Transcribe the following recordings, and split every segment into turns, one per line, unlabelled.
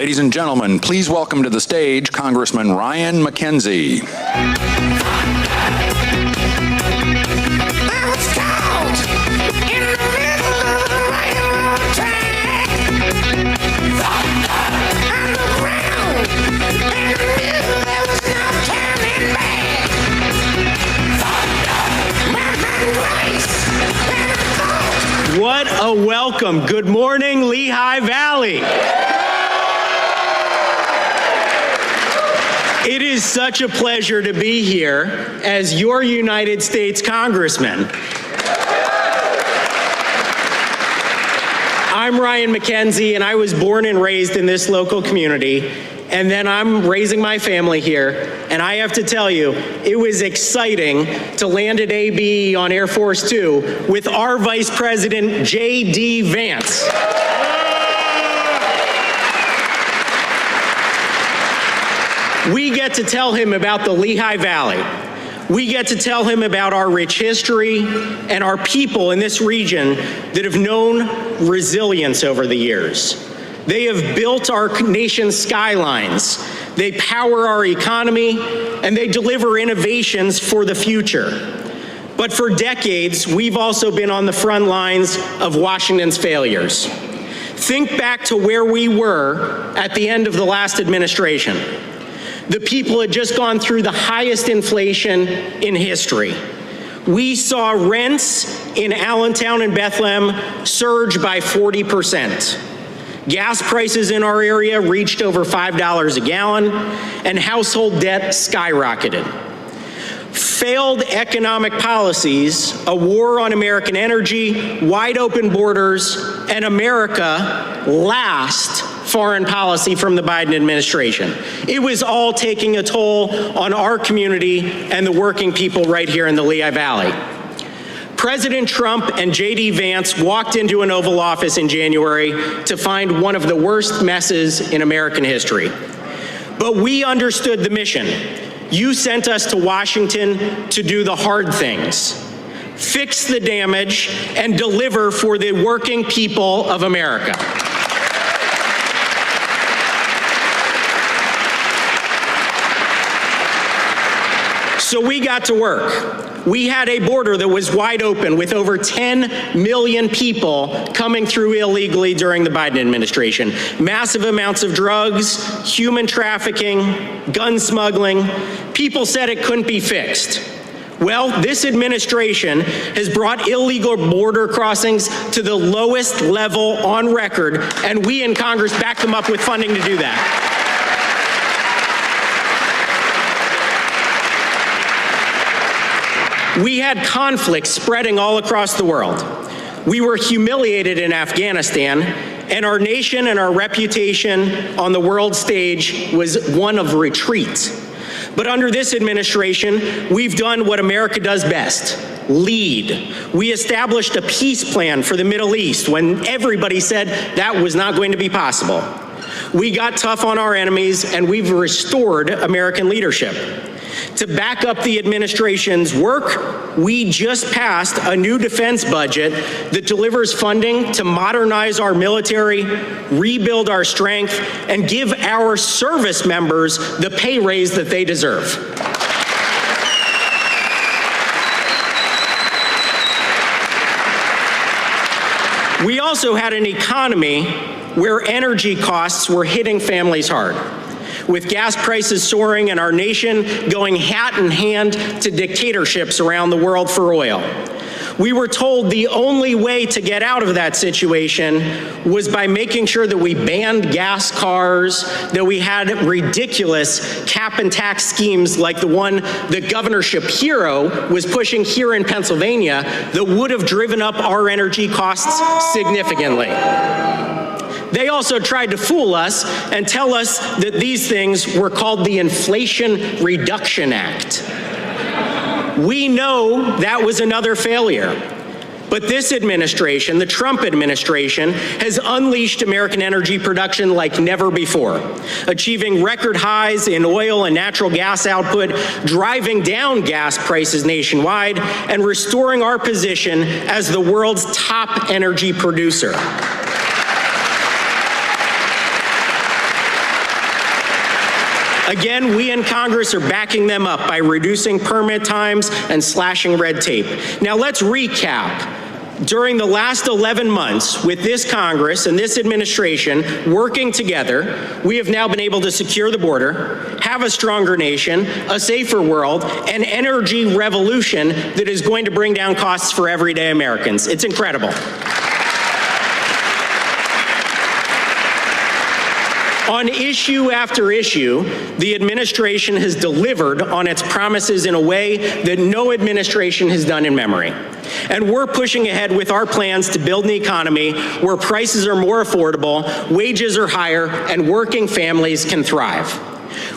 Ladies and gentlemen, please welcome to the stage Congressman Ryan McKenzie.
What a welcome. Good morning, Lehigh Valley. It is such a pleasure to be here as your United States Congressman. I'm Ryan McKenzie, and I was born and raised in this local community, and then I'm raising my family here, and I have to tell you, it was exciting to land at ABE on Air Force 2 with our Vice President, J.D. Vance. We get to tell him about the Lehigh Valley. We get to tell him about our rich history and our people in this region that have known resilience over the years. They have built our nation's skylines. They power our economy, and they deliver innovations for the future. But for decades, we've also been on the front lines of Washington's failures. Think back to where we were at the end of the last administration. The people had just gone through the highest inflation in history. We saw rents in Allentown and Bethlehem surge by 40%. Gas prices in our area reached over $5 a gallon, and household debt skyrocketed. Failed economic policies, a war on American energy, wide open borders, and America last foreign policy from the Biden administration. It was all taking a toll on our community and the working people right here in the Lehigh Valley. President Trump and J.D. Vance walked into an Oval Office in January to find one of the worst messes in American history. But we understood the mission. You sent us to Washington to do the hard things, fix the damage, and deliver for the working people of America. So we got to work. We had a border that was wide open with over 10 million people coming through illegally during the Biden administration. Massive amounts of drugs, human trafficking, gun smuggling. People said it couldn't be fixed. Well, this administration has brought illegal border crossings to the lowest level on record, and we in Congress back them up with funding to do that. We had conflicts spreading all across the world. We were humiliated in Afghanistan, and our nation and our reputation on the world stage was one of retreat. But under this administration, we've done what America does best: lead. We established a peace plan for the Middle East when everybody said that was not going to be possible. We got tough on our enemies, and we've restored American leadership. To back up the administration's work, we just passed a new defense budget that delivers funding to modernize our military, rebuild our strength, and give our service members the pay raise that they deserve. We also had an economy where energy costs were hitting families hard, with gas prices soaring and our nation going hat in hand to dictatorships around the world for oil. We were told the only way to get out of that situation was by making sure that we banned gas cars, that we had ridiculous cap and tax schemes like the one that Governor Shapiro was pushing here in Pennsylvania that would have driven up our energy costs significantly. They also tried to fool us and tell us that these things were called the Inflation Reduction Act. We know that was another failure. But this administration, the Trump administration, has unleashed American energy production like never before, achieving record highs in oil and natural gas output, driving down gas prices nationwide, and restoring our position as the world's top energy producer. Again, we in Congress are backing them up by reducing permit times and slashing red tape. Now let's recap. During the last 11 months, with this Congress and this administration working together, we have now been able to secure the border, have a stronger nation, a safer world, an energy revolution that is going to bring down costs for everyday Americans. It's incredible. On issue after issue, the administration has delivered on its promises in a way that no administration has done in memory. And we're pushing ahead with our plans to build an economy where prices are more affordable, wages are higher, and working families can thrive.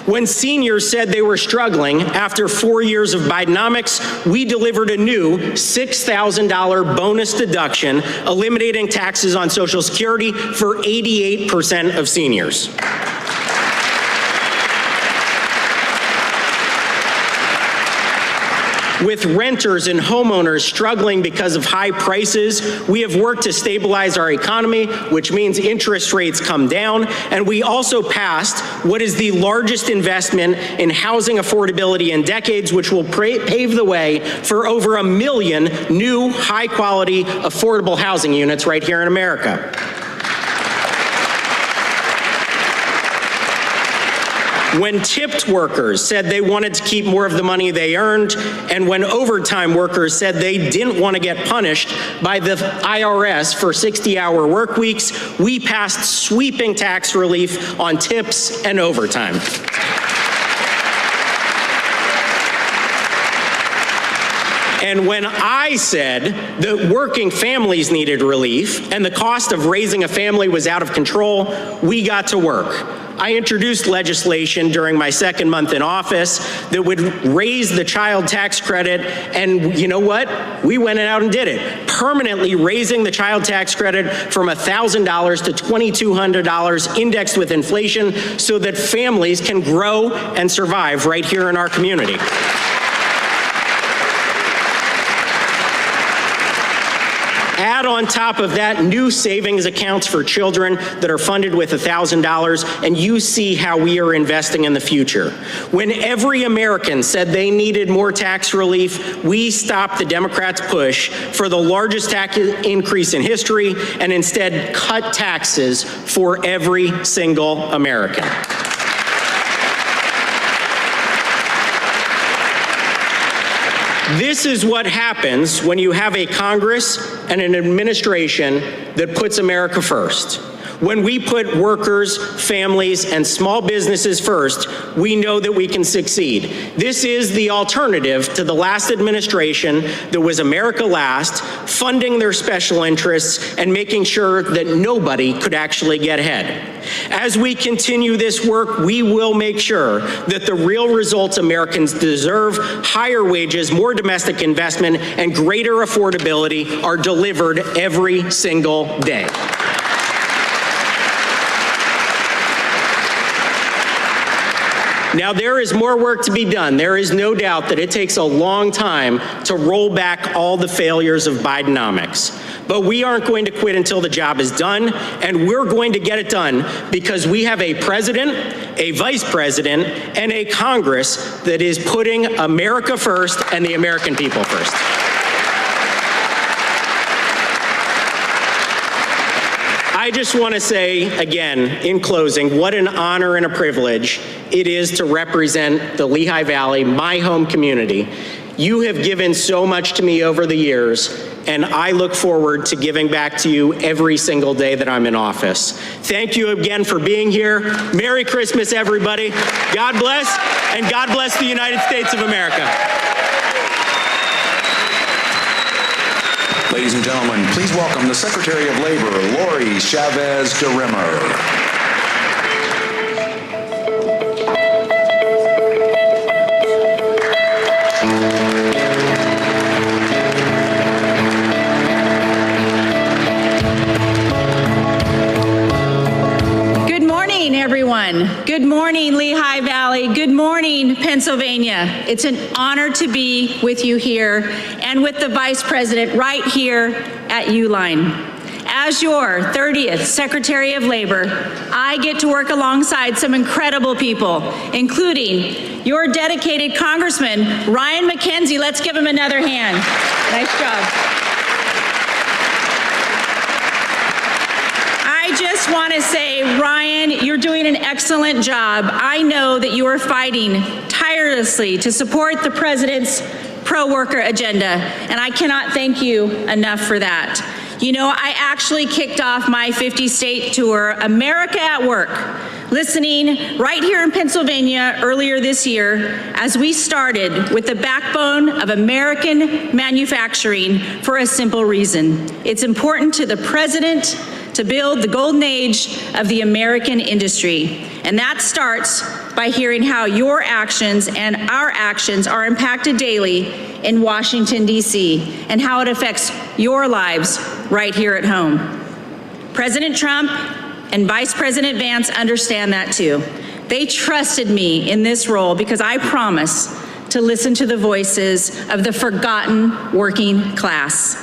When seniors said they were struggling after 4 years of Bidenomics, we delivered a new $6,000 bonus deduction, eliminating taxes on Social Security for 88% of seniors. With renters and homeowners struggling because of high prices, we have worked to stabilize our economy, which means interest rates come down, and we also passed what is the largest investment in housing affordability in decades, which will pave the way for over 1 million new, high-quality, affordable housing units right here in America. When tipped workers said they wanted to keep more of the money they earned, and when overtime workers said they didn't want to get punished by the IRS for 60-hour work weeks, we passed sweeping tax relief on tips and overtime. And when I said that working families needed relief and the cost of raising a family was out of control, we got to work. I introduced legislation during my second month in office that would raise the child tax credit, and you know what? We went out and did it, permanently raising the child tax credit from $1,000 to $2,200 indexed with inflation so that families can grow and survive right here in our community. Add on top of that new savings accounts for children that are funded with $1,000, and you see how we are investing in the future. When every American said they needed more tax relief, we stopped the Democrats' push for the largest tax increase in history and instead cut taxes for every single American. This is what happens when you have a Congress and an administration that puts America first. When we put workers, families, and small businesses first, we know that we can succeed. This is the alternative to the last administration that was America last, funding their special interests and making sure that nobody could actually get ahead. As we continue this work, we will make sure that the real results Americans deserve, higher wages, more domestic investment, and greater affordability are delivered every single day. Now, there is more work to be done. There is no doubt that it takes a long time to roll back all the failures of Bidenomics. But we aren't going to quit until the job is done, and we're going to get it done because we have a president, a vice president, and a Congress that is putting America first and the American people first. I just want to say again, in closing, what an honor and a privilege it is to represent the Lehigh Valley, my home community. You have given so much to me over the years, and I look forward to giving back to you every single day that I'm in office. Thank you again for being here. Merry Christmas, everybody. God bless, and God bless the United States of America.
Ladies and gentlemen, please welcome the Secretary of Labor, Lori Chavez DeRimmer.
Everyone. Good morning, Lehigh Valley. Good morning, Pennsylvania. It's an honor to be with you here and with the Vice President right here at Uline. as your 30th Secretary of Labor, I get to work alongside some incredible people, including your dedicated Congressman, Ryan McKenzie. Let's give him another hand. Nice job. I just want to say, Ryan, you're doing an excellent job. I know that you are fighting tirelessly to support the president's pro-worker agenda, and I cannot thank you enough for that. You know, I actually kicked off my 50-state tour, America at Work, listening right here in Pennsylvania earlier this year as we started with the backbone of American manufacturing for a simple reason. It's important to the president to build the golden age of the American industry. And that starts by hearing how your actions and our actions are impacted daily in Washington, D.C., and how it affects your lives right here at home. President Trump and Vice President Vance understand that too. They trusted me in this role because I promise to listen to the voices of the forgotten working class.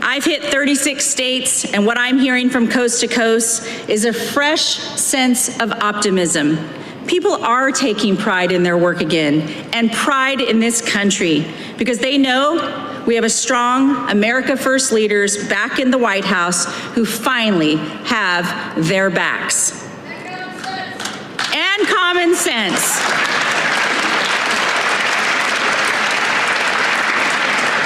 I've hit 36 states, and what I'm hearing from coast to coast is a fresh sense of optimism. People are taking pride in their work again, and pride in this country, because they know we have a strong America First leaders back in the White House who finally have their backs. And common sense.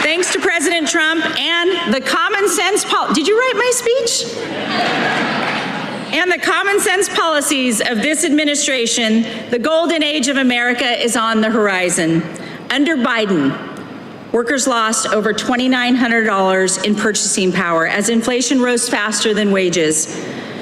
Thanks to President Trump and the common sense did you write my speech? And the common sense policies of this administration, the golden age of America is on the horizon. Under Biden, workers lost over $2,900 in purchasing power as inflation rose faster than wages.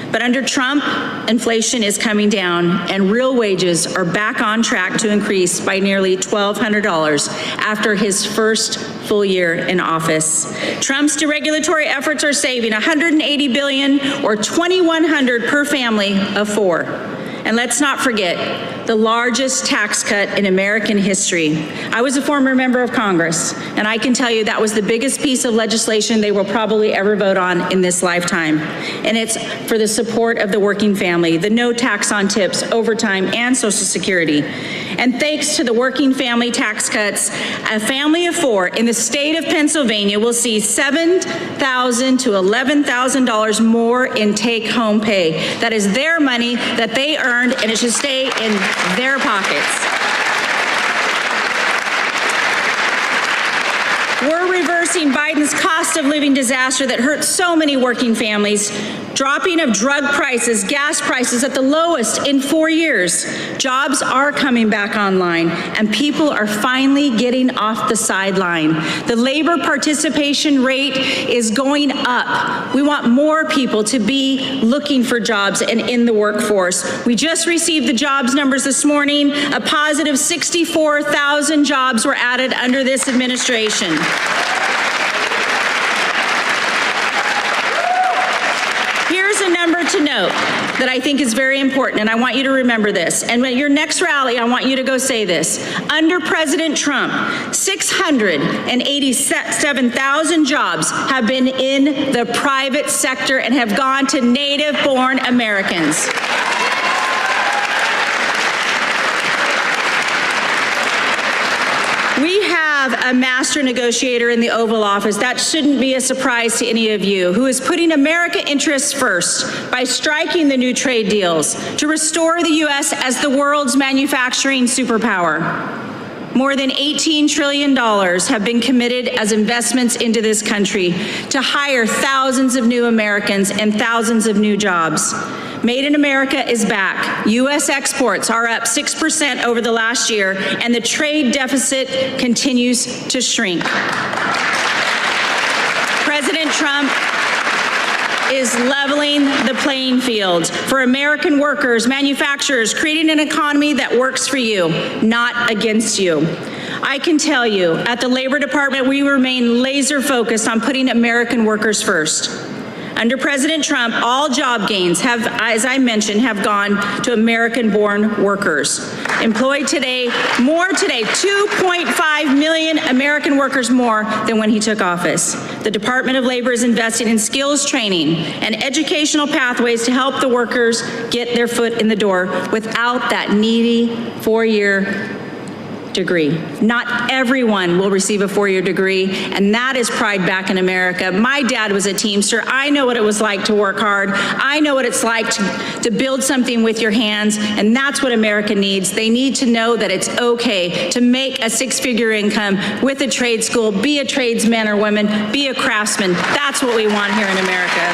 But under Trump, inflation is coming down and real wages are back on track to increase by nearly $1,200 after his first full year in office. Trump's deregulatory efforts are saving $180 billion or $2,100 per family of four. And let's not forget the largest tax cut in American history. I was a former member of Congress, and I can tell you that was the biggest piece of legislation they will probably ever vote on in this lifetime. And it's for the support of the working family, the no tax on tips, overtime, and Social Security. And thanks to the working family tax cuts, a family of four in the state of Pennsylvania will see $7,000 to $11,000 more in take-home pay. That is their money that they earned, and it should stay in their pockets. We're reversing Biden's cost of living disaster that hurt so many working families, dropping of drug prices, gas prices at the lowest in 4 years. Jobs are coming back online, and people are finally getting off the sideline. The labor participation rate is going up. We want more people to be looking for jobs and in the workforce. We just received the jobs numbers this morning. A positive 64,000 jobs were added under this administration. Here's a number to note that I think is very important, and I want you to remember this. And at your next rally, I want you to go say this. Under President Trump, 687,000 jobs have been in the private sector and have gone to native-born Americans. We have a master negotiator in the Oval Office, that shouldn't be a surprise to any of you, who is putting America interests first by striking the new trade deals to restore the U.S. as the world's manufacturing superpower. More than $18 trillion have been committed as investments into this country to hire thousands of new Americans and thousands of new jobs. Made in America is back. U.S. exports are up 6% over the last year, and the trade deficit continues to shrink. President Trump is leveling the playing field for American workers, manufacturers, creating an economy that works for you, not against you. I can tell you, at the Labor Department, we remain laser focused on putting American workers first. Under President Trump, all job gains have, as I mentioned, have gone to American-born workers. employed today, 2.5 million American workers more than when he took office. The Department of Labor is investing in skills training and educational pathways to help the workers get their foot in the door without that needy four-year degree. Not everyone will receive a four-year degree, and that is pride back in America. My dad was a Teamster. I know what it was like to work hard. I know what it's like to build something with your hands, and that's what America needs. They need to know that it's okay to make a six-figure income with a trade school, be a tradesman or woman, be a craftsman. That's what we want here in America.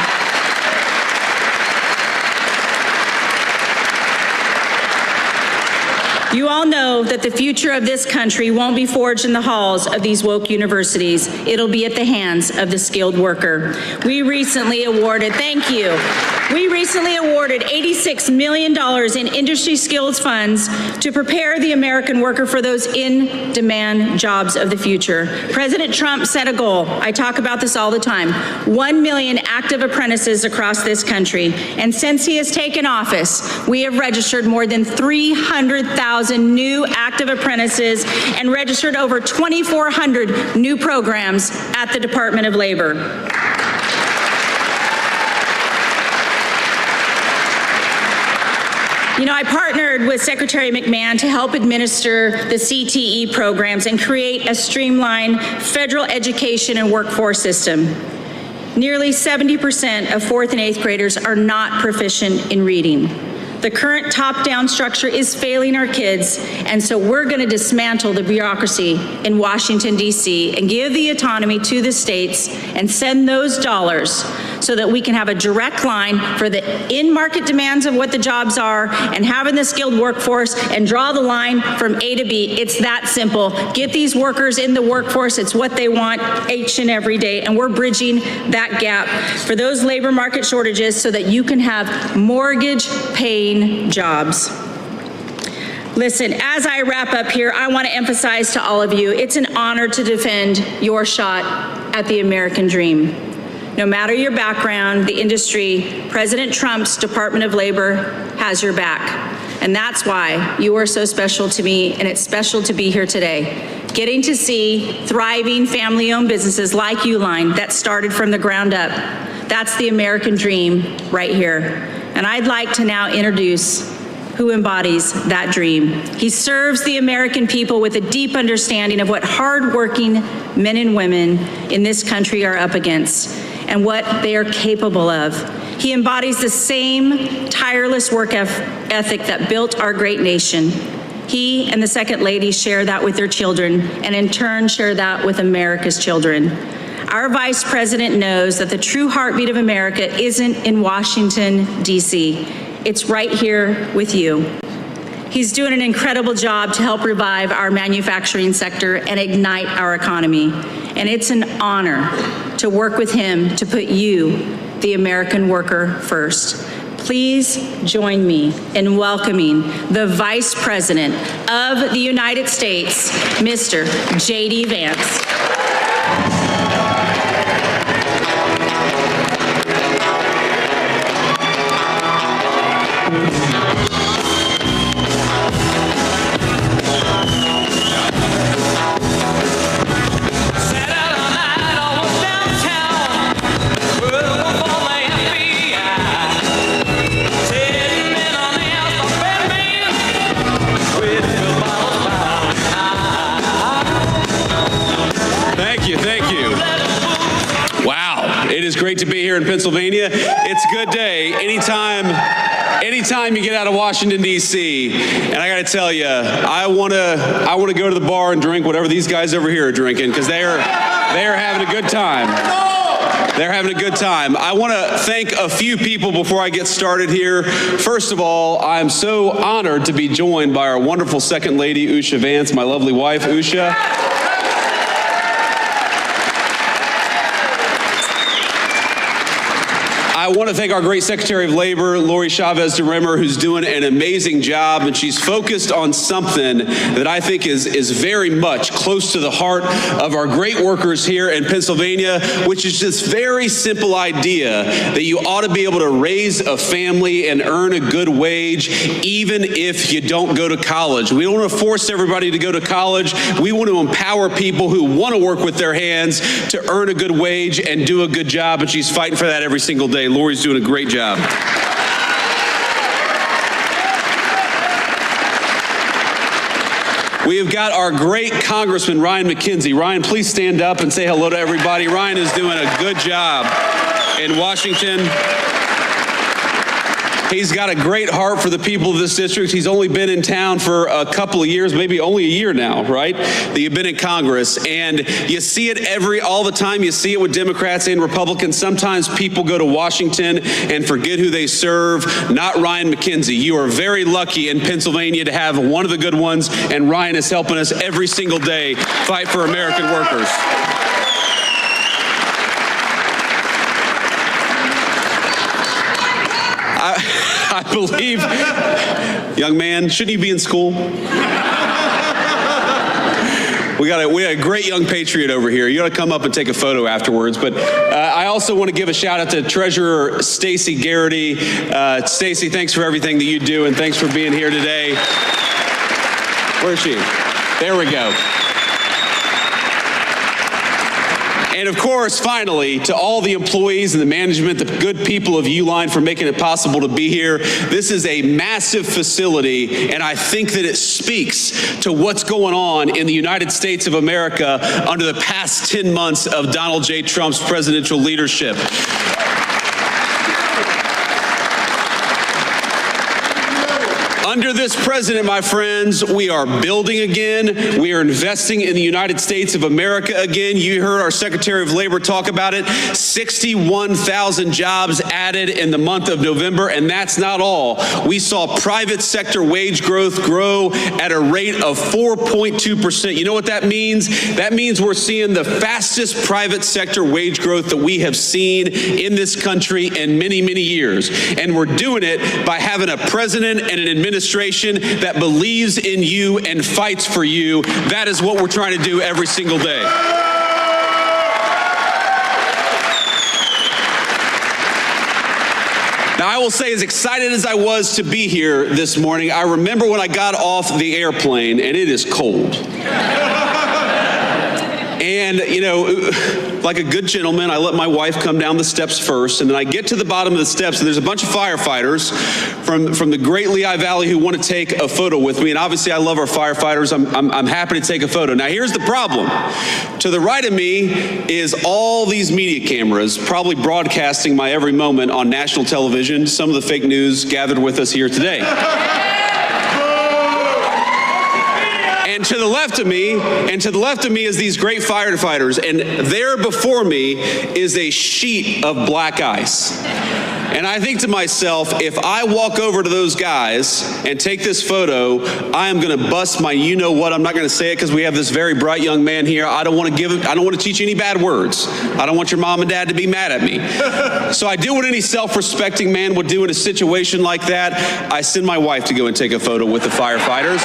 You all know that the future of this country won't be forged in the halls of these woke universities. It'll be at the hands of the skilled worker. We recently awarded $86 million in industry skills funds to prepare the American worker for those in-demand jobs of the future. President Trump set a goal. I talk about this all the time. 1 million active apprentices across this country. And since he has taken office, we have registered more than 300,000 new active apprentices and registered over 2,400 new programs at the Department of Labor. You know, I partnered with Secretary McMahon to help administer the CTE programs and create a streamlined federal education and workforce system. Nearly 70% of fourth and eighth graders are not proficient in reading. The current top-down structure is failing our kids, and so we're going to dismantle the bureaucracy in Washington, D.C., and give the autonomy to the states and send those dollars so that we can have a direct line for the in-market demands of what the jobs are and having the skilled workforce and draw the line from A to B. It's that simple. Get these workers in the workforce. It's what they want each and every day, and we're bridging that gap for those labor market shortages so that you can have mortgage-paying jobs. Listen, as I wrap up here, I want to emphasize to all of you, it's an honor to defend your shot at the American dream. No matter your background, the industry, President Trump's Department of Labor has your back. And that's why you are so special to me, and it's special to be here today. Getting to see thriving family-owned businesses like Uline that started from the ground up. That's the American dream right here. And I'd like to now introduce who embodies that dream. He serves the American people with a deep understanding of what hardworking men and women in this country are up against and what they are capable of. He embodies the same tireless work ethic that built our great nation. He and the Second Lady share that with their children, and in turn share that with America's children. Our Vice President knows that the true heartbeat of America isn't in Washington, D.C. It's right here with you. He's doing an incredible job to help revive our manufacturing sector and ignite our economy. And it's an honor to work with him to put you, the American worker, first. Please join me in welcoming the Vice President of the United States, Mr. J.D. Vance.
Great to be here in Pennsylvania. It's a good day. Anytime you get out of Washington, D.C., and I got to tell you, I want to go to the bar and drink whatever these guys over here are drinking because they are having a good time. They're having a good time. I want to thank a few people before I get started here. First of all, I'm so honored to be joined by our wonderful Second Lady, Usha Vance, my lovely wife, Usha. I want to thank our great Secretary of Labor, Lori Chavez DeRimmer, who's doing an amazing job, and she's focused on something that I think is very much close to the heart of our great workers here in Pennsylvania, which is this very simple idea that you ought to be able to raise a family and earn a good wage even if you don't go to college. We don't want to force everybody to go to college. We want to empower people who want to work with their hands to earn a good wage and do a good job, and she's fighting for that every single day. Lori's doing a great job. We have got our great Congressman, Ryan McKenzie. Ryan, please stand up and say hello to everybody. Ryan is doing a good job in Washington. He's got a great heart for the people of this district. He's only been in town for a couple of years, maybe only a year now, right? That you've been in Congress. And you see it all the time. You see it with Democrats and Republicans. Sometimes people go to Washington and forget who they serve. Not Ryan McKenzie. You are very lucky in Pennsylvania to have one of the good ones, and Ryan is helping us every single day fight for American workers. I believe, young man, shouldn't you be in school? We got a great young patriot over here. You got to come up and take a photo afterwards. But I also want to give a shout out to Treasurer Stacey Garrity. Stacey, thanks for everything that you do, and thanks for being here today. Where is she? There we go. And of course, finally, to all the employees and the management, the good people of Uline for making it possible to be here. This is a massive facility, and I think that it speaks to what's going on in the United States of America under the past 10 months of Donald J. Trump's presidential leadership. Under this president, my friends, we are building again. We are investing in the United States of America again. You heard our Secretary of Labor talk about it. 61,000 jobs added in the month of November, and that's not all. We saw private sector wage growth grow at a rate of 4.2%. You know what that means? That means we're seeing the fastest private sector wage growth that we have seen in this country in many, many years. And we're doing it by having a president and an administration that believes in you and fights for you. That is what we're trying to do every single day. Now, I will say, as excited as I was to be here this morning, I remember when I got off the airplane, and it is cold. And, you know, like a good gentleman, I let my wife come down the steps first, and then I get to the bottom of the steps, and there's a bunch of firefighters from the great Lehigh Valley who want to take a photo with me. And obviously, I love our firefighters. I'm happy to take a photo. Now, here's the problem. To the right of me is all these media cameras, probably broadcasting my every moment on national television. Some of the fake news gathered with us here today. And to the left of me is these great firefighters, and there before me is a sheet of black ice. And I think to myself, if I walk over to those guys and take this photo, I am going to bust my you-know-what. I'm not going to say it because we have this very bright young man here. I don't want to teach any bad words. I don't want your mom and dad to be mad at me. So I do what any self-respecting man would do in a situation like that. I send my wife to go and take a photo with the firefighters.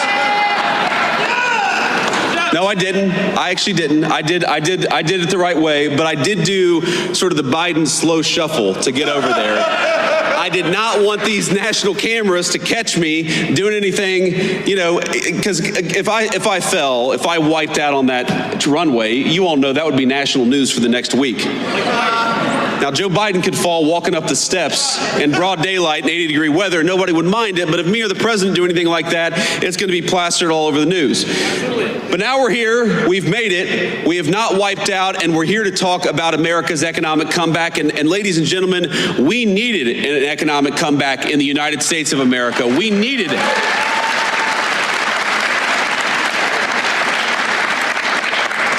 No, I didn't. I actually didn't. I did it the right way, but I did do sort of the Biden slow shuffle to get over there. I did not want these national cameras to catch me doing anything, you know, because if I wiped out on that runway, you all know that would be national news for the next week. Now, Joe Biden could fall walking up the steps in broad daylight in 80-degree weather. Nobody would mind it, but if me or the president do anything like that, it's going to be plastered all over the news. But now we're here. We've made it. We have not wiped out, and we're here to talk about America's economic comeback. And ladies and gentlemen, we needed an economic comeback in the United States of America. We needed it.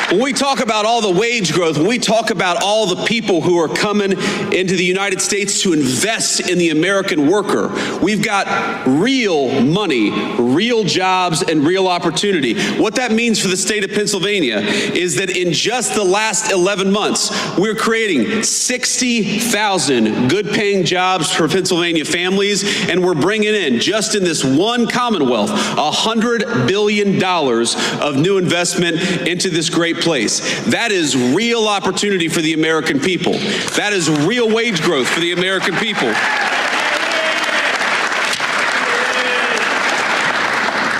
When we talk about all the wage growth, when we talk about all the people who are coming into the United States to invest in the American worker, we've got real money, real jobs, and real opportunity. What that means for the state of Pennsylvania is that in just the last 11 months, we're creating 60,000 good-paying jobs for Pennsylvania families, and we're bringing in, just in this one Commonwealth, $100 billion of new investment into this great place. That is real opportunity for the American people. That is real wage growth for the American people.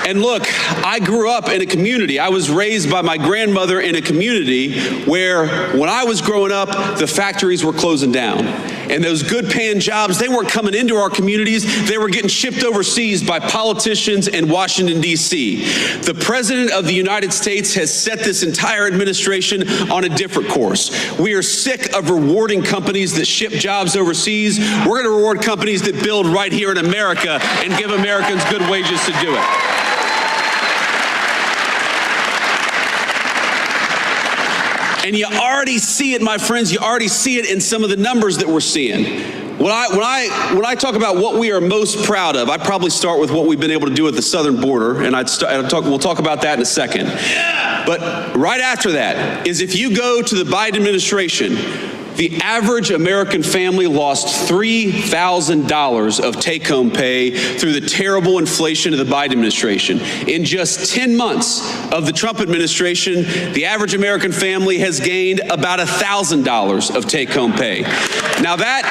And look, I grew up in a community. I was raised by my grandmother in a community where, when I was growing up, the factories were closing down. And those good-paying jobs, they weren't coming into our communities. They were getting shipped overseas by politicians in Washington, D.C. The President of the United States has set this entire administration on a different course. We are sick of rewarding companies that ship jobs overseas. We're going to reward companies that build right here in America and give Americans good wages to do it. And you already see it, my friends. You already see it in some of the numbers that we're seeing. When I talk about what we are most proud of, I probably start with what we've been able to do at the southern border, and we'll talk about that in a second. But right after that is, if you go to the Biden administration, the average American family lost $3,000 of take-home pay through the terrible inflation of the Biden administration. In just 10 months of the Trump administration, the average American family has gained about $1,000 of take-home pay. Now that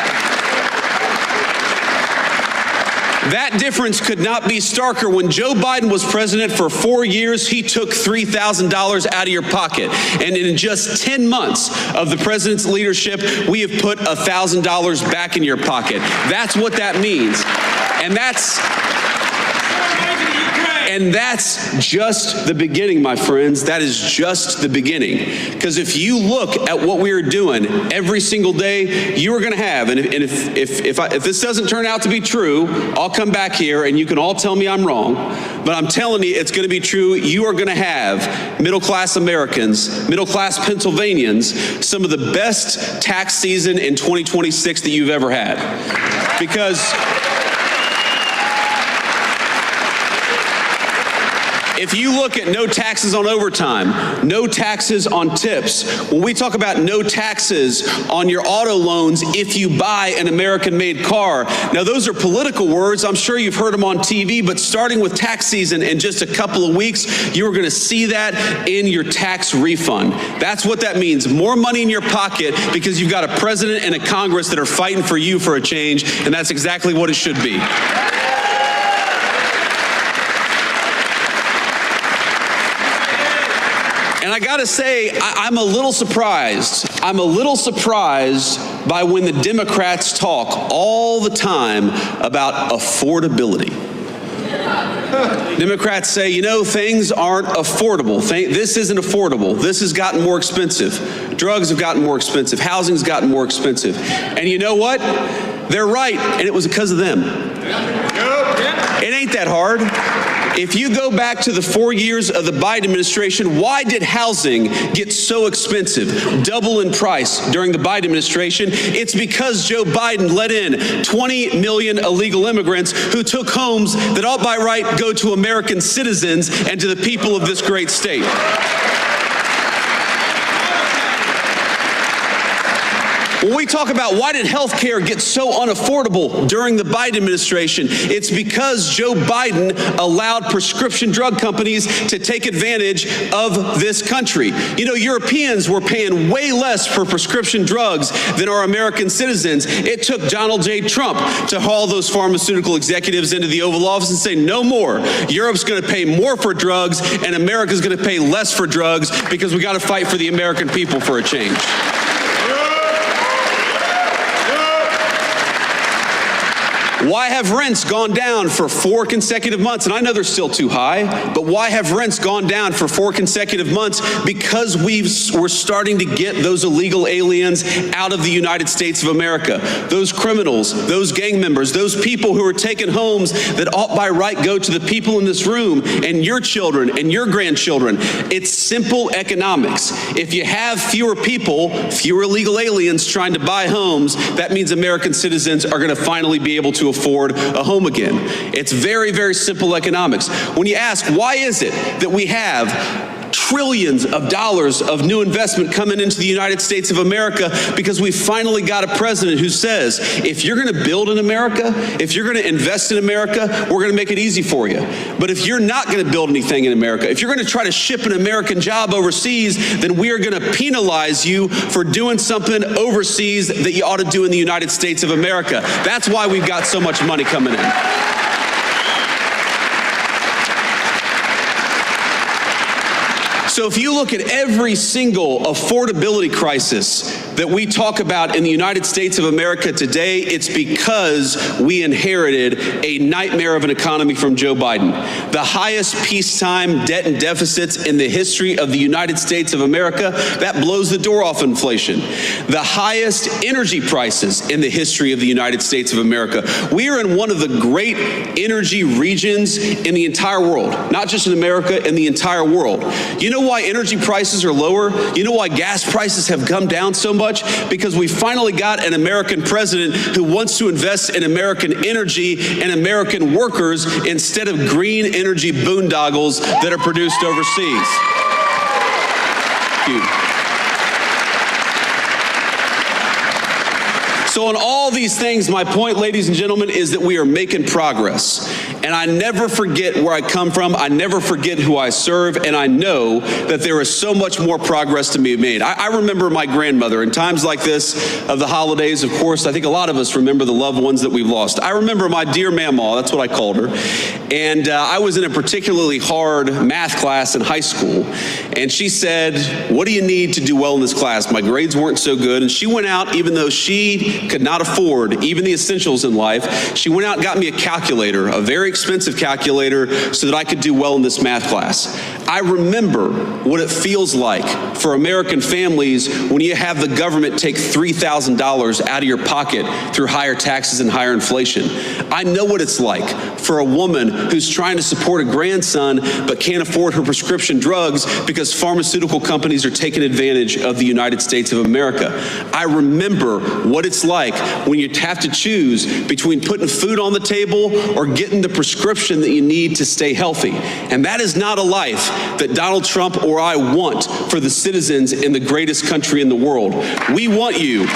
difference could not be starker. When Joe Biden was president for 4 years, he took $3,000 out of your pocket. And in just 10 months of the president's leadership, we have put $1,000 back in your pocket. That's what that means. And that's just the beginning, my friends. That is just the beginning. Because if you look at what we are doing every single day, you are going to have, and if this doesn't turn out to be true, I'll come back here and you can all tell me I'm wrong. But I'm telling you, it's going to be true. You are going to have middle-class Americans, middle-class Pennsylvanians, some of the best tax season in 2026 that you've ever had. Because if you look at no taxes on overtime, no taxes on tips, when we talk about no taxes on your auto loans if you buy an American-made car, now those are political words. I'm sure you've heard them on TV, but starting with tax season in just a couple of weeks, you are going to see that in your tax refund. That's what that means. More money in your pocket because you've got a president and a Congress that are fighting for you for a change, and that's exactly what it should be. And I gotta say, I'm a little surprised. I'm a little surprised by when the Democrats talk all the time about affordability. Democrats say, you know, things aren't affordable. This isn't affordable. This has gotten more expensive. Drugs have gotten more expensive. Housing's gotten more expensive. And you know what? They're right, and it was because of them. It ain't that hard. If you go back to the 4 years of the Biden administration, why did housing get so expensive, double in price during the Biden administration? It's because Joe Biden let in 20 million illegal immigrants who took homes that ought by right go to American citizens and to the people of this great state. When we talk about why did health care get so unaffordable during the Biden administration, it's because Joe Biden allowed prescription drug companies to take advantage of this country. You know, Europeans were paying way less for prescription drugs than our American citizens. It took Donald J. Trump to haul those pharmaceutical executives into the Oval Office and say, no more. Europe's going to pay more for drugs, and America's going to pay less for drugs because we got to fight for the American people for a change. Why have rents gone down for 4 consecutive months? And I know they're still too high, but why have rents gone down for 4 consecutive months? Because we're starting to get those illegal aliens out of the United States of America. Those criminals, those gang members, those people who are taking homes that ought by right go to the people in this room and your children and your grandchildren. It's simple economics. If you have fewer people, fewer illegal aliens trying to buy homes, that means American citizens are going to finally be able to afford a home again. It's very, very simple economics. When you ask, why is it that we have trillions of dollars of new investment coming into the United States of America? Because we finally got a president who says, if you're going to build in America, if you're going to invest in America, we're going to make it easy for you. But if you're not going to build anything in America, if you're going to try to ship an American job overseas, then we are going to penalize you for doing something overseas that you ought to do in the United States of America. That's why we've got so much money coming in. So if you look at every single affordability crisis that we talk about in the United States of America today, it's because we inherited a nightmare of an economy from Joe Biden. The highest peacetime debt and deficits in the history of the United States of America, that blows the door off inflation. The highest energy prices in the history of the United States of America. We are in one of the great energy regions in the entire world, not just in America, in the entire world. You know why energy prices are lower? You know why gas prices have come down so much? Because we finally got an American president who wants to invest in American energy and American workers instead of green energy boondoggles that are produced overseas. Thank you. So on all these things, my point, ladies and gentlemen, is that we are making progress. And I never forget where I come from. I never forget who I serve. And I know that there is so much more progress to be made. I remember my grandmother in times like this of the holidays. Of course, I think a lot of us remember the loved ones that we've lost. I remember my dear Mamaw, that's what I called her. And I was in a particularly hard math class in high school. And she said, what do you need to do well in this class? My grades weren't so good. And she went out, even though she could not afford even the essentials in life, she went out and got me a calculator, a very expensive calculator, so that I could do well in this math class. I remember what it feels like for American families when you have the government take $3,000 out of your pocket through higher taxes and higher inflation. I know what it's like for a woman who's trying to support a grandson but can't afford her prescription drugs because pharmaceutical companies are taking advantage of the United States of America. I remember what it's like when you have to choose between putting food on the table or getting the prescription that you need to stay healthy. And that is not a life that Donald Trump or I want for the citizens in the greatest country in the world. We want you.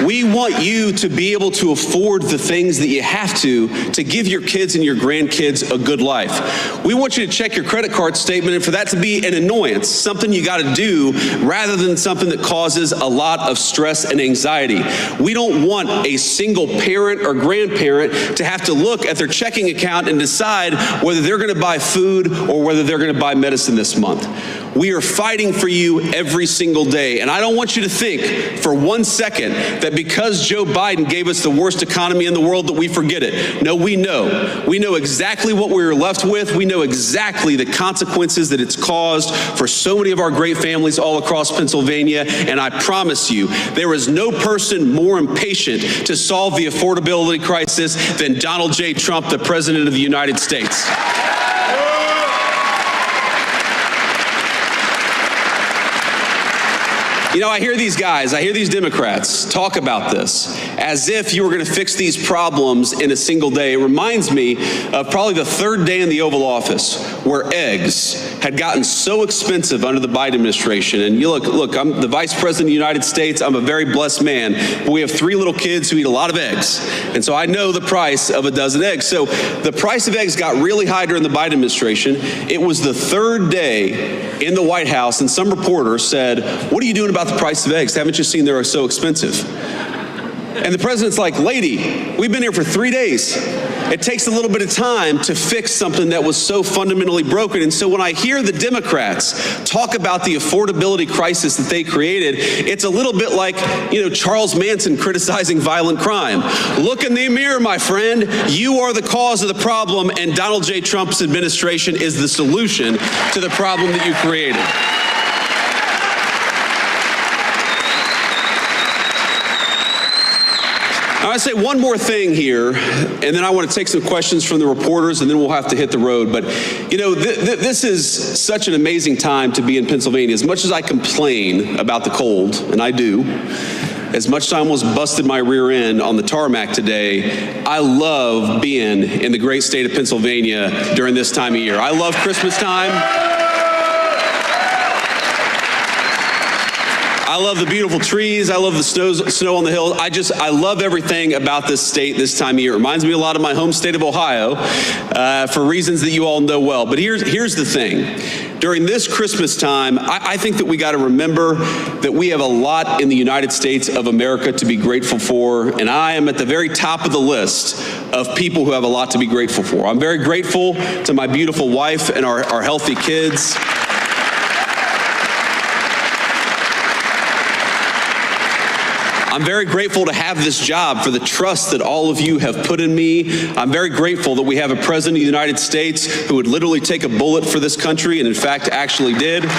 We want you to be able to afford the things that you have to give your kids and your grandkids a good life. We want you to check your credit card statement and for that to be an annoyance, something you got to do rather than something that causes a lot of stress and anxiety. We don't want a single parent or grandparent to have to look at their checking account and decide whether they're going to buy food or whether they're going to buy medicine this month. We are fighting for you every single day. And I don't want you to think for 1 second that because Joe Biden gave us the worst economy in the world that we forget it. No, we know. We know exactly what we were left with. We know exactly the consequences that it's caused for so many of our great families all across Pennsylvania. And I promise you, there is no person more impatient to solve the affordability crisis than Donald J. Trump, the President of the United States. You know, I hear these guys, I hear these Democrats talk about this as if you were going to fix these problems in a single day. It reminds me of probably the third day in the Oval Office where eggs had gotten so expensive under the Biden administration. And you look, I'm the Vice President of the United States. I'm a very blessed man. But we have 3 little kids who eat a lot of eggs. And so I know the price of a dozen eggs. So the price of eggs got really high during the Biden administration. It was the third day in the White House, and some reporter said, what are you doing about the price of eggs? Haven't you seen they're so expensive? And the president's like, lady, we've been here for 3 days. It takes a little bit of time to fix something that was so fundamentally broken. And so when I hear the Democrats talk about the affordability crisis that they created, it's a little bit like, Charles Manson criticizing violent crime. Look in the mirror, my friend. You are the cause of the problem, and Donald J. Trump's administration is the solution to the problem that you created. I want to say one more thing here, and then I want to take some questions from the reporters, and then we'll have to hit the road. But, this is such an amazing time to be in Pennsylvania. As much as I complain about the cold, and I do, as much as I almost busted my rear end on the tarmac today, I love being in the great state of Pennsylvania during this time of year. I love Christmas time. I love the beautiful trees. I love the snow on the hills. I love everything about this state this time of year. It reminds me a lot of my home state of Ohio for reasons that you all know well. But here's the thing. During this Christmas time, I think that we got to remember that we have a lot in the United States of America to be grateful for. And I am at the very top of the list of people who have a lot to be grateful for. I'm very grateful to my beautiful wife and our healthy kids. I'm very grateful to have this job, for the trust that all of you have put in me. I'm very grateful that we have a president of the United States who would literally take a bullet for this country, and in fact actually did.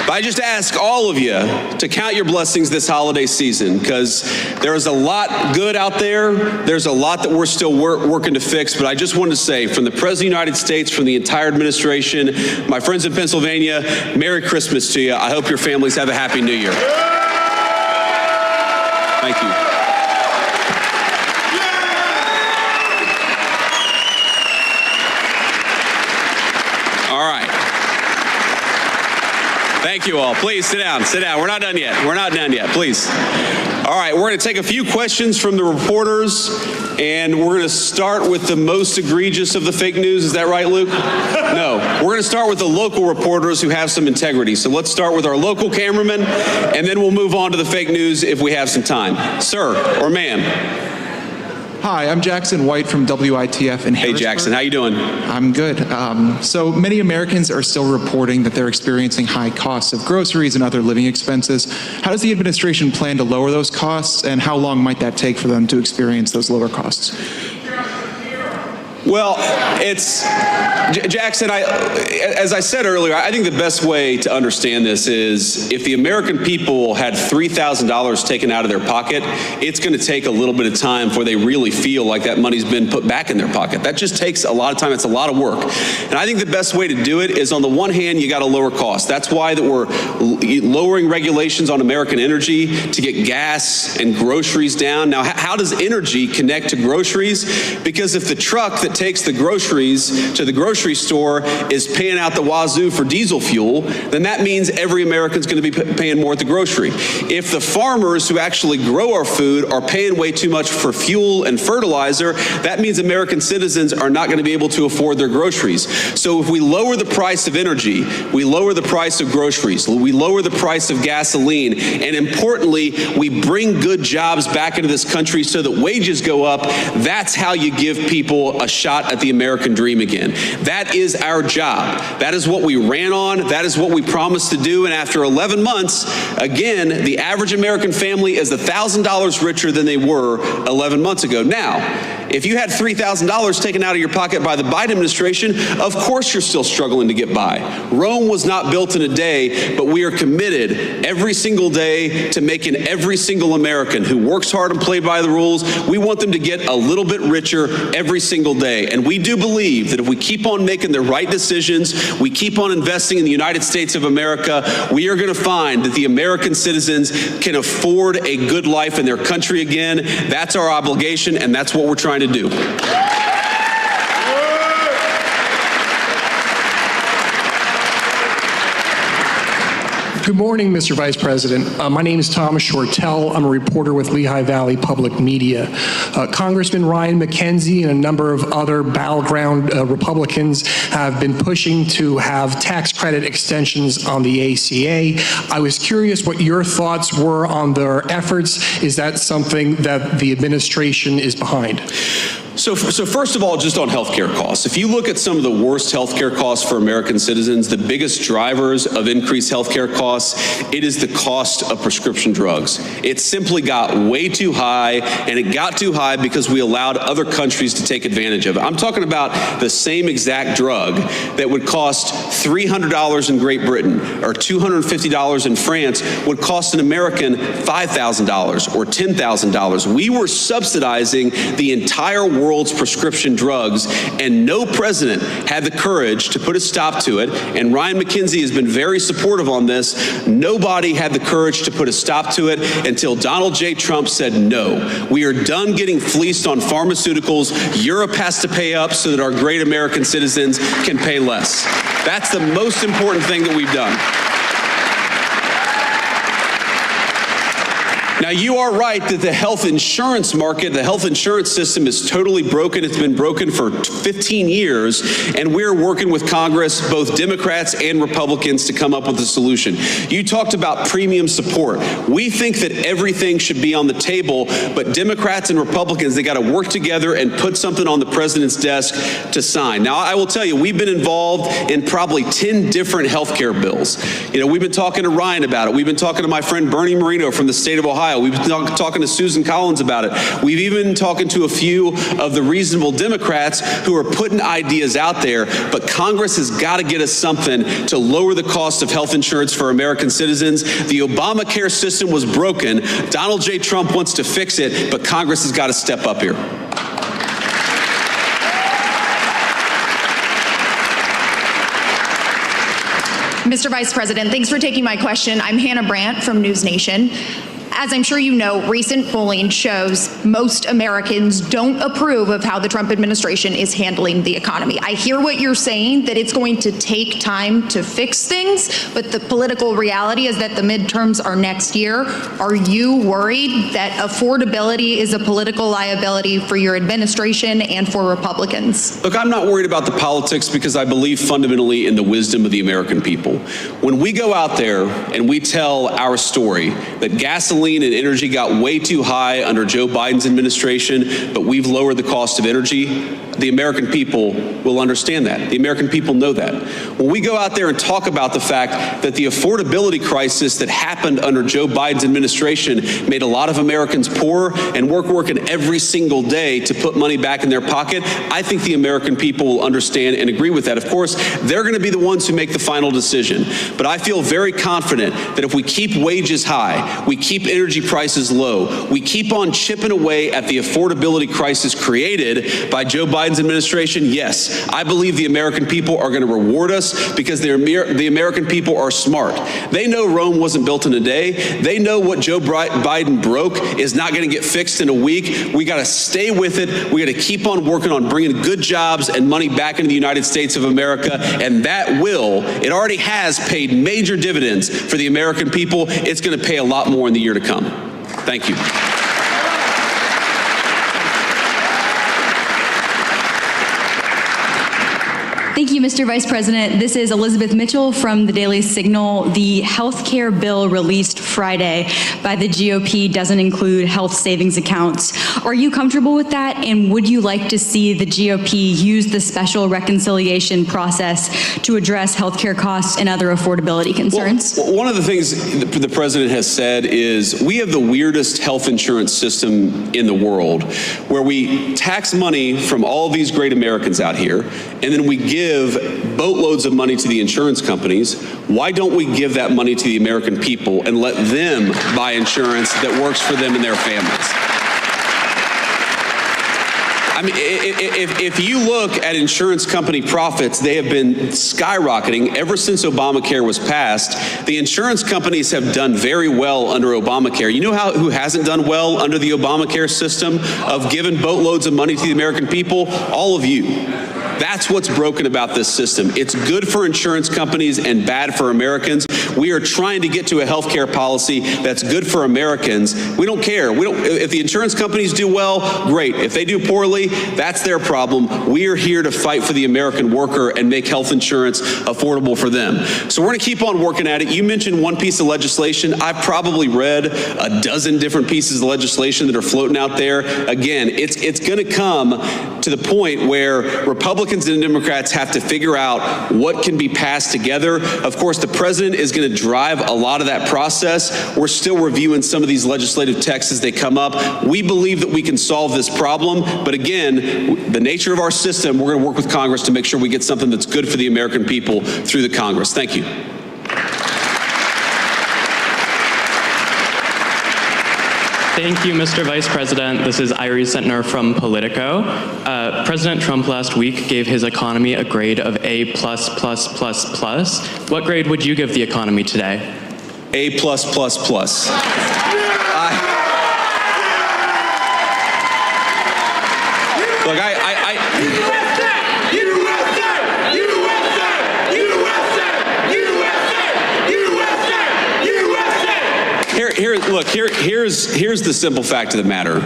But I just ask all of you to count your blessings this holiday season, because there is a lot good out there. There's a lot that we're still working to fix. But I just wanted to say, from the President of the United States, from the entire administration, my friends in Pennsylvania, Merry Christmas to you. I hope your families have a Happy New Year. Thank you. All right. Thank you all. Please sit down. Sit down. We're not done yet. We're not done yet. Please. All right. We're going to take a few questions from the reporters, and we're going to start with the most egregious of the fake news. Is that right, Luke? No. We're going to start with the local reporters who have some integrity. So let's start with our local cameraman, and then we'll move on to the fake news if we have some time. Sir or ma'am?
Hi, I'm Jackson White from WITF in Harrisburg.
Hey, Jackson. How you doing?
I'm good. So many Americans are still reporting that they're experiencing high costs of groceries and other living expenses. How does the administration plan to lower those costs, and how long might that take for them to experience those lower costs?
Well, Jackson, as I said earlier, I think the best way to understand this is if the American people had $3,000 taken out of their pocket, it's going to take a little bit of time before they really feel like that money's been put back in their pocket. That just takes a lot of time. It's a lot of work. And I think the best way to do it is, on the one hand, you got to lower costs. That's why that we're lowering regulations on American energy to get gas and groceries down. Now, how does energy connect to groceries? Because if the truck that takes the groceries to the grocery store is paying out the wazoo for diesel fuel, then that means every American's going to be paying more at the grocery. If the farmers who actually grow our food are paying way too much for fuel and fertilizer, that means American citizens are not going to be able to afford their groceries. So if we lower the price of energy, we lower the price of groceries, we lower the price of gasoline, and importantly, we bring good jobs back into this country so that wages go up, that's how you give people a shot at the American dream again. That is our job. That is what we ran on. That is what we promised to do. And after 11 months, again, the average American family is $1,000 richer than they were 11 months ago. Now, if you had $3,000 taken out of your pocket by the Biden administration, of course you're still struggling to get by. Rome was not built in a day, but we are committed every single day to making every single American who works hard and plays by the rules, we want them to get a little bit richer every single day. And we do believe that if we keep on making the right decisions, we keep on investing in the United States of America, we are going to find that the American citizens can afford a good life in their country again. That's our obligation, and that's what we're trying to do.
Good morning, Mr. Vice President. My name is Thomas Shortell. I'm a reporter with Lehigh Valley Public Media. Congressman Ryan McKenzie and a number of other battleground Republicans have been pushing to have tax credit extensions on the ACA. I was curious what your thoughts were on their efforts. Is that something that the administration is behind?
So first of all, just on healthcare costs, if you look at some of the worst healthcare costs for American citizens, the biggest drivers of increased healthcare costs, it is the cost of prescription drugs. It simply got way too high, and it got too high because we allowed other countries to take advantage of it. I'm talking about the same exact drug that would cost $300 in Great Britain or $250 in France would cost an American $5,000 or $10,000. We were subsidizing the entire world's prescription drugs, and no president had the courage to put a stop to it. And Ryan McKenzie has been very supportive on this. Nobody had the courage to put a stop to it until Donald J. Trump said no. We are done getting fleeced on pharmaceuticals. Europe has to pay up so that our great American citizens can pay less. That's the most important thing that we've done. Now, you are right that the health insurance market, the health insurance system is totally broken. It's been broken for 15 years, and we're working with Congress, both Democrats and Republicans, to come up with a solution. You talked about premium support. We think that everything should be on the table, but Democrats and Republicans, they got to work together and put something on the president's desk to sign. Now, I will tell you, we've been involved in probably 10 different health care bills. You know, we've been talking to Ryan about it. We've been talking to my friend Bernie Moreno from the state of Ohio. We've been talking to Susan Collins about it. We've even been talking to a few of the reasonable Democrats who are putting ideas out there, but Congress has got to get us something to lower the cost of health insurance for American citizens. The Obamacare system was broken. Donald J. Trump wants to fix it, but Congress has got to step up here.
Mr. Vice President, thanks for taking my question. I'm Hannah Brandt from News Nation. As I'm sure you know, recent polling shows most Americans don't approve of how the Trump administration is handling the economy. I hear what you're saying, that it's going to take time to fix things, but the political reality is that the midterms are next year. Are you worried that affordability is a political liability for your administration and for Republicans?
Look, I'm not worried about the politics because I believe fundamentally in the wisdom of the American people. When we go out there and we tell our story that gasoline and energy got way too high under Joe Biden's administration, but we've lowered the cost of energy, the American people will understand that. The American people know that. When we go out there and talk about the fact that the affordability crisis that happened under Joe Biden's administration made a lot of Americans poor and working every single day to put money back in their pocket, I think the American people will understand and agree with that. Of course, they're going to be the ones who make the final decision. But I feel very confident that if we keep wages high, we keep energy prices low, we keep on chipping away at the affordability crisis created by Joe Biden's administration, yes, I believe the American people are going to reward us because the American people are smart. They know Rome wasn't built in a day. They know what Joe Biden broke is not going to get fixed in a week. We got to stay with it. We got to keep on working on bringing good jobs and money back into the United States of America, and that it already has paid major dividends for the American people. It's going to pay a lot more in the year to come. Thank you.
Thank you, Mr. Vice President. This is Elizabeth Mitchell from the Daily Signal. The health care bill released Friday by the GOP doesn't include health savings accounts. Are you comfortable with that? And would you like to see the GOP use the special reconciliation process to address health care costs and other affordability concerns?
Well, one of the things the president has said is we have the weirdest health insurance system in the world, where we tax money from all these great Americans out here, and then we give boatloads of money to the insurance companies. Why don't we give that money to the American people and let them buy insurance that works for them and their families? I mean, if you look at insurance company profits, they have been skyrocketing ever since Obamacare was passed. The insurance companies have done very well under Obamacare. You know who hasn't done well under the Obamacare system of giving boatloads of money to the American people? All of you. That's what's broken about this system. It's good for insurance companies and bad for Americans. We are trying to get to a health care policy that's good for Americans. We don't care. If the insurance companies do well, great. If they do poorly, that's their problem. We are here to fight for the American worker and make health insurance affordable for them. So we're going to keep on working at it. You mentioned one piece of legislation. I've probably read a dozen different pieces of legislation that are floating out there. Again, it's going to come to the point where Republicans and Democrats have to figure out what can be passed together. Of course, the president is going to drive a lot of that process. We're still reviewing some of these legislative texts as they come up. We believe that we can solve this problem, but again, the nature of our system, we're going to work with Congress to make sure we get something that's good for the American people through the Congress. Thank you.
Thank you, Mr. Vice President. This is Irie Sentner from Politico. President Trump last week gave his economy a grade of A++++. What grade would you give the economy today?
A+++. Look, Here's the simple fact of the matter.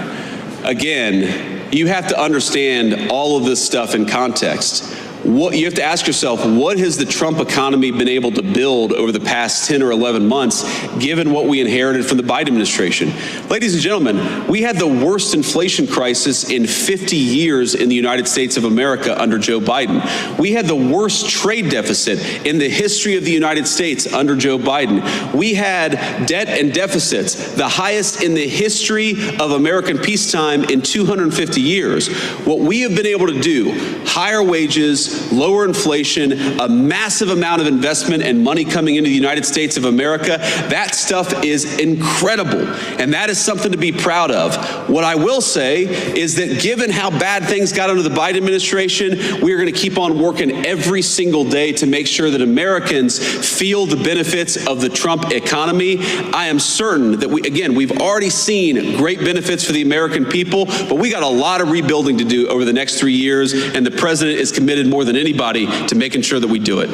Again, you have to understand all of this stuff in context. You have to ask yourself, what has the Trump economy been able to build over the past 10 or 11 months, given what we inherited from the Biden administration? Ladies and gentlemen, we had the worst inflation crisis in 50 years in the United States of America under Joe Biden. We had the worst trade deficit in the history of the United States under Joe Biden. We had debt and deficits, the highest in the history of American peacetime in 250 years. What we have been able to do, higher wages, lower inflation, a massive amount of investment and money coming into the United States of America, that stuff is incredible. And that is something to be proud of. What I will say is that given how bad things got under the Biden administration, we are going to keep on working every single day to make sure that Americans feel the benefits of the Trump economy. I am certain that we've already seen great benefits for the American people, but we got a lot of rebuilding to do over the next 3 years, and the president is committed more than anybody to making sure that we do it.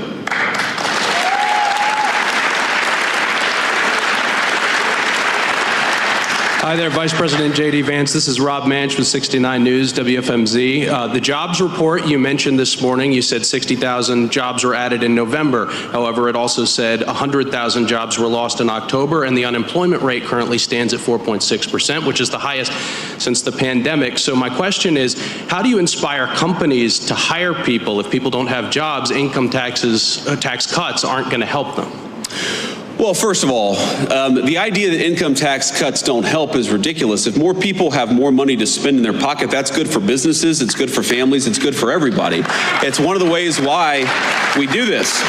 Hi there, Vice President J.D. Vance. This is Rob Manch with 69 News, WFMZ. The jobs report you mentioned this morning, you said 60,000 jobs were added in November. However, it also said 100,000 jobs were lost in October, and the unemployment rate currently stands at 4.6%, which is the highest since the pandemic. So my question is, how do you inspire companies to hire people if people don't have jobs? Income tax cuts aren't going to help them.
Well, first of all, the idea that income tax cuts don't help is ridiculous. If more people have more money to spend in their pocket, that's good for businesses, it's good for families, it's good for everybody. It's one of the ways why we do this.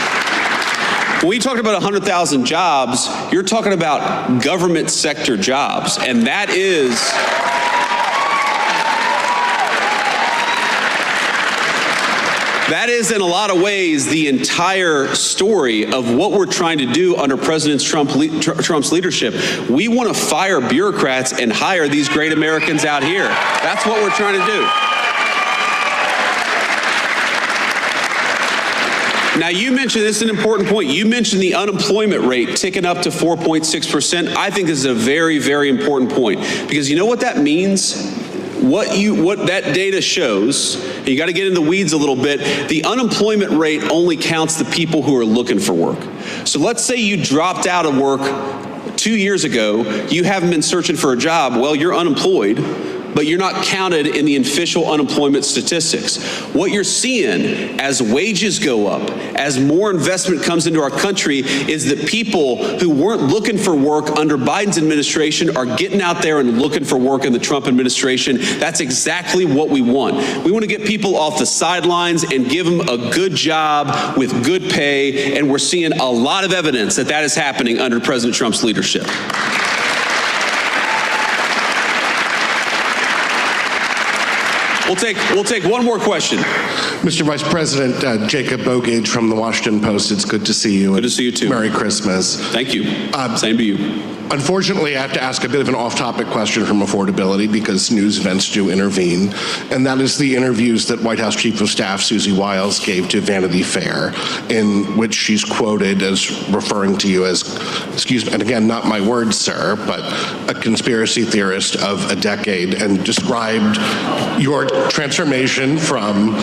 When we talk about 100,000 jobs, you're talking about government sector jobs, and that is in a lot of ways the entire story of what we're trying to do under President Trump's leadership. We want to fire bureaucrats and hire these great Americans out here. That's what we're trying to do. Now, you mentioned, this is an important point, you mentioned the unemployment rate ticking up to 4.6%. I think this is a very, very important point, because you know what that means? What that data shows, and you got to get in the weeds a little bit, the unemployment rate only counts the people who are looking for work. So let's say you dropped out of work 2 years ago, you haven't been searching for a job, well, you're unemployed, but you're not counted in the official unemployment statistics. What you're seeing as wages go up, as more investment comes into our country, is that people who weren't looking for work under Biden's administration are getting out there and looking for work in the Trump administration. That's exactly what we want. We want to get people off the sidelines and give them a good job with good pay, and we're seeing a lot of evidence that that is happening under President Trump's leadership. We'll take one more question.
Mr. Vice President, Jacob Bogage from the Washington Post. It's good to see you.
Good to see you too.
Merry Christmas.
Thank you. Same to you.
Unfortunately, I have to ask a bit of an off-topic question from affordability because news events do intervene, and that is the interviews that White House Chief of Staff Susie Wiles gave to Vanity Fair, in which she's quoted as referring to you as, excuse me, and again, not my words, sir, but a conspiracy theorist of a decade, and described your transformation from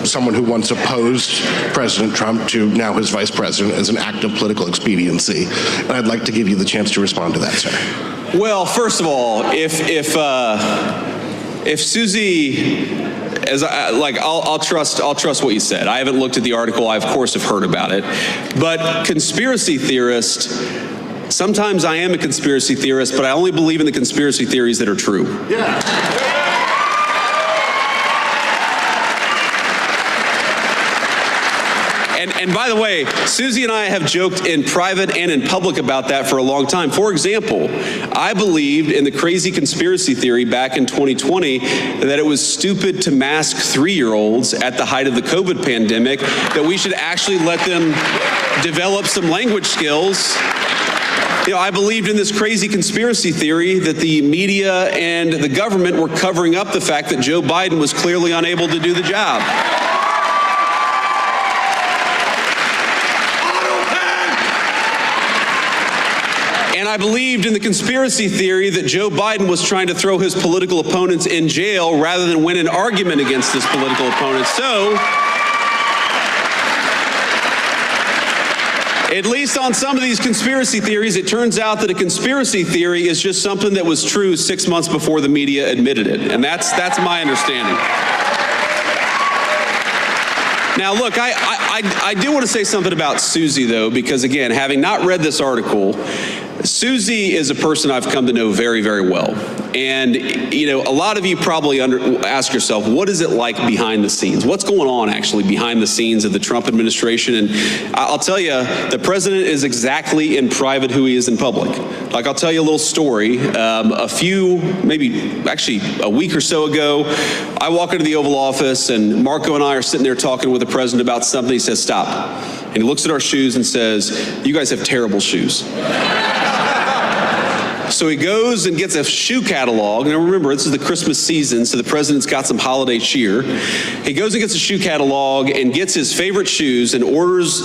someone who once opposed President Trump to now his vice president as an act of political expediency. And I'd like to give you the chance to respond to that, sir.
Well, first of all, if Susie, I'll trust what you said. I haven't looked at the article. I of course have heard about it, but conspiracy theorist. Sometimes I am a conspiracy theorist, but I only believe in the conspiracy theories that are true. Yeah. And by the way, Susie and I have joked in private and in public about that for a long time. For example, I believed in the crazy conspiracy theory back in 2020 that it was stupid to mask 3-year-olds at the height of the COVID pandemic, that we should actually let them develop some language skills. You know, I believed in this crazy conspiracy theory that the media and the government were covering up the fact that Joe Biden was clearly unable to do the job. And I believed in the conspiracy theory that Joe Biden was trying to throw his political opponents in jail rather than win an argument against his political opponents. So, at least on some of these conspiracy theories, it turns out that a conspiracy theory is just something that was true 6 months before the media admitted it. And that's my understanding. Now, look, I do want to say something about Susie, though, because, again, having not read this article, Susie is a person I've come to know very, very well. And, you know, a lot of you probably ask yourself, what is it like behind the scenes? What's going on, actually, behind the scenes of the Trump administration? And I'll tell you, the president is exactly in private who he is in public. Like, I'll tell you a little story. Actually a week or so ago, I walk into the Oval Office, and Marco and I are sitting there talking with the president about something. He says, stop. And he looks at our shoes and says, you guys have terrible shoes. So he goes and gets a shoe catalog. Now remember, this is the Christmas season, so the president's got some holiday cheer. He goes and gets a shoe catalog and gets his favorite shoes and orders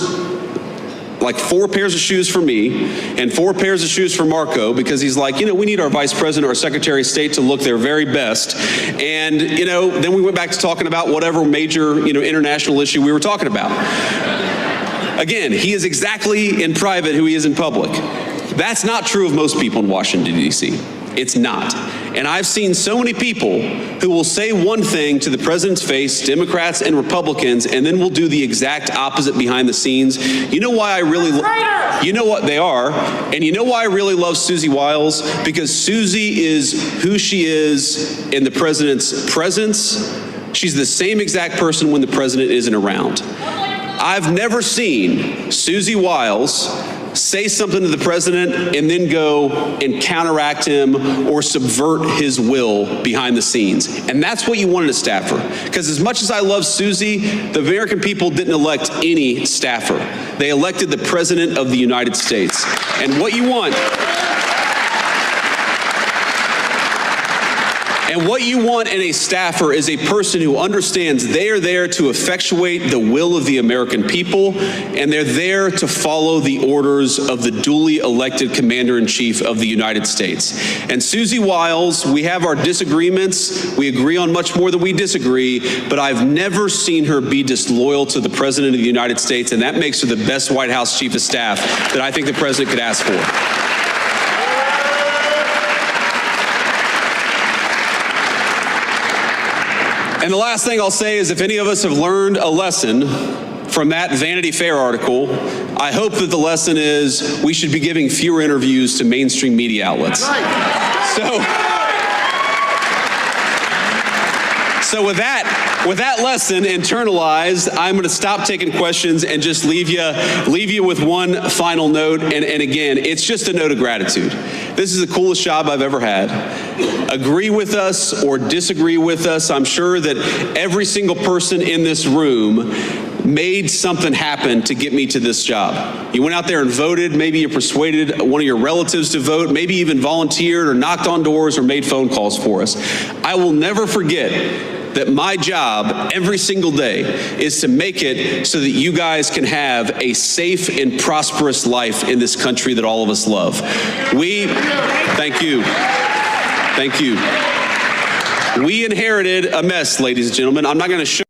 like 4 pairs of shoes for me and 4 pairs of shoes for Marco, because he's like, you know, we need our vice president or secretary of state to look their very best. And, you know, then we went back to talking about whatever major, you know, international issue we were talking about. Again, he is exactly in private who he is in public. That's not true of most people in Washington, D.C. It's not. And I've seen so many people who will say one thing to the president's face, Democrats and Republicans, and then will do the exact opposite behind the scenes. You know why I really you know what they are, and you know why I really love Susie Wiles? Because Susie is who she is in the president's presence. She's the same exact person when the president isn't around. I've never seen Susie Wiles say something to the president and then go and counteract him or subvert his will behind the scenes. And that's what you want in a staffer. Because as much as I love Susie, the American people didn't elect any staffer. They elected the President of the United States. And what you want in a staffer is a person who understands they are there to effectuate the will of the American people, and they're there to follow the orders of the duly elected commander-in-chief of the United States. And Susie Wiles, we have our disagreements. We agree on much more than we disagree, but I've never seen her be disloyal to the President of the United States, and that makes her the best White House chief of staff that I think the president could ask for. And the last thing I'll say is, if any of us have learned a lesson from that Vanity Fair article, I hope that the lesson is we should be giving fewer interviews to mainstream media outlets. So with that lesson internalized, I'm going to stop taking questions and just leave you with one final note. And again, it's just a note of gratitude. This is the coolest job I've ever had. Agree with us or disagree with us, I'm sure that every single person in this room made something happen to get me to this job. You went out there and voted. Maybe you persuaded one of your relatives to vote, maybe even volunteered or knocked on doors or made phone calls for us. I will never forget that my job every single day is to make it so that you guys can have a safe and prosperous life in this country that all of us love. Thank you. Thank you. We inherited a mess, ladies and gentlemen. I'm not going to show